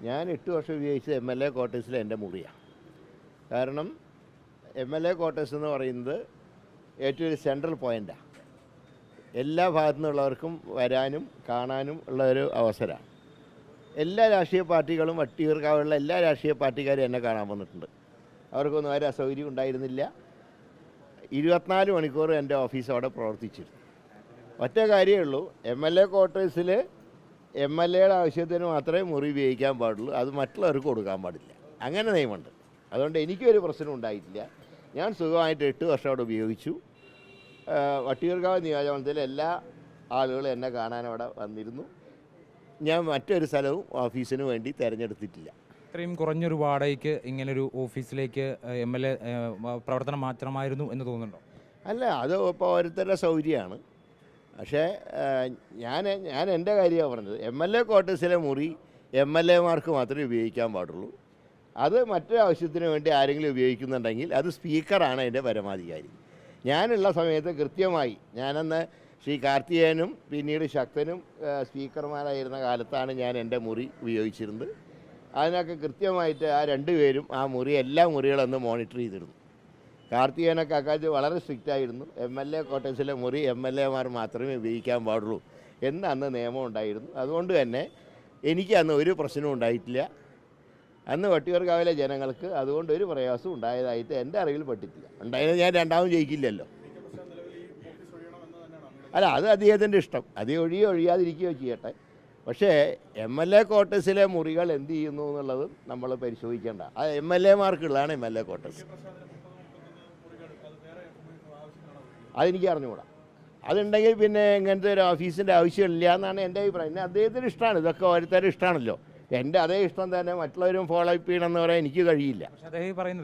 ഞാൻ 8 വർഷം ഉപയോഗിച്ചത് MLA ക്വാർട്ടേഴ്സിലെ എൻ്റെ മുറിയാണ്. കാരണം MLA ക്വാർട്ടേഴ്സ് എന്ന് പറയുന്നത് ഏറ്റവും ഒരു സെൻട്രൽ പോയിൻ്റാണ്. എല്ലാ ഭാഗത്തു നിന്നുള്ളവർക്കും വരാനും കാണാനും ഉള്ള ഒരു അവസരമാണ്. എല്ലാ രാഷ്ട്രീയ പാർട്ടികളും വട്ടിയൂർക്കാവുള്ള എല്ലാ രാഷ്ട്രീയ പാർട്ടിക്കാരും എന്നെ കാണാൻ വന്നിട്ടുണ്ട്. അവർക്കൊന്നും ഒരു അസൗകര്യം ഉണ്ടായിരുന്നില്ല. 24 മണിക്കൂർ എൻ്റെ ഓഫീസ് അവിടെ പ്രവർത്തിച്ചിരുന്നു. ഒറ്റ കാര്യമേ ഉള്ളൂ, MLA ക്വാർട്ടേഴ്സിൽ MLAയുടെ ആവശ്യത്തിന് മാത്രമേ മുറി ഉപയോഗിക്കാൻ പാടുള്ളൂ, അത് മറ്റുള്ളവർക്ക് കൊടുക്കാൻ പാടില്ല. അങ്ങനെ നിയമമുണ്ട്. അതുകൊണ്ട് എനിക്കൊരു പ്രശ്നം ഉണ്ടായിട്ടില്ല. ഞാൻ സുഖമായിട്ട് 8 വർഷം അവിടെ ഉപയോഗിച്ചു. വട്ടിയൂർക്കാവ് നിയോജകമണ്ഡലത്തിലെ എല്ലാ ആളുകളും എന്നെ കാണാൻ അവിടെ വന്നിരുന്നു. ഞാൻ മറ്റൊരു സ്ഥലവും ഓഫീസിന് വേണ്ടി തിരഞ്ഞെടുത്തിട്ടില്ല. ഇത്രയും കുറഞ്ഞൊരു വാടകയ്ക്ക് ഇങ്ങനൊരു ഓഫീസിലേക്ക് MLA പ്രവർത്തനം മാത്രമായിരുന്നു എന്ന് തോന്നുന്നുണ്ടോ? അല്ല, അത് ഇപ്പോൾ ഓരോരുത്തരുടെ സൗകര്യമാണ്. പക്ഷേ ഞാൻ എൻ്റെ കാര്യമാണ് പറഞ്ഞത്. MLA ക്വാർട്ടേഴ്സിലെ മുറി MLAമാർക്ക് മാത്രമേ ഉപയോഗിക്കാൻ പാടുള്ളൂ. അത് മറ്റൊരു ആവശ്യത്തിന് വേണ്ടി ആരെങ്കിലും ഉപയോഗിക്കുന്നുണ്ടെങ്കിൽ അത് സ്പീക്കറാണ് അതിൻ്റെ പരമാധികാരി. ഞാനുള്ള സമയത്ത് കൃത്യമായി, ഞാനന്ന് ശ്രീ കാർത്തികേയനും പിന്നീട് ശക്തനും സ്പീക്കർമാരായിരുന്ന കാലത്താണ് ഞാൻ എൻ്റെ മുറി ഉപയോഗിച്ചിരുന്നത്. അതിനൊക്കെ കൃത്യമായിട്ട് ആ രണ്ടുപേരും ആ മുറി എല്ലാ മുറികളൊന്ന് മോണിറ്റർ ചെയ്തിരുന്നു. കാർത്തികേയനൊക്കെ അക്കാര്യത്തിൽ വളരെ സ്ട്രിക്റ്റായിരുന്നു. MLA ക്വാർട്ടേഴ്സിലെ മുറി MLAമാർ മാത്രമേ ഉപയോഗിക്കാൻ പാടുള്ളൂ എന്ന് അന്ന് നിയമം ഉണ്ടായിരുന്നു. അതുകൊണ്ട് തന്നെ എനിക്ക് അന്ന് ഒരു പ്രശ്നവും ഉണ്ടായിട്ടില്ല. അന്ന് വട്ടിയൂർക്കാവിലെ ജനങ്ങൾക്ക് അതുകൊണ്ട് ഒരു പ്രയാസം ഉണ്ടായതായിട്ട് എൻ്റെ അറിവിൽ പെട്ടിട്ടില്ല. ഉണ്ടായത് ഞാൻ രണ്ടാമത് ജയിക്കില്ലല്ലോ. അല്ല, അത് അദ്ദേഹത്തിൻ്റെ ഇഷ്ടം. അത് ഒഴിയാതിരിക്കുകയോ ചെയ്യട്ടെ. പക്ഷേ MLA ക്വാർട്ടേഴ്സിലെ മുറികൾ എന്ത് ചെയ്യുന്നു എന്നുള്ളത് നമ്മൾ പരിശോധിക്കേണ്ട. അത് MLAമാർക്കുള്ളതാണ് MLA ക്വാർട്ടേഴ്സ്. അതെനിക്ക് അറിഞ്ഞുകൂടാ. അതുണ്ടെങ്കിൽ പിന്നെ ഇങ്ങനത്തെ ഒരു ഓഫീസിൻ്റെ ആവശ്യമില്ല എന്നാണ് എൻ്റെ അഭിപ്രായം. പിന്നെ അദ്ദേഹത്തിന് ഇഷ്ടമാണ്, ഇതൊക്കെ ഓരോരുത്തരും ഇഷ്ടമാണല്ലോ. എൻ്റെ അതേ ഇഷ്ടം തന്നെ മറ്റുള്ളവരും ഫോളോ അപ്പ് ചെയ്യണമെന്ന് പറയാൻ എനിക്ക് കഴിയില്ല. പക്ഷേ അദ്ദേഹം പറയുന്നത്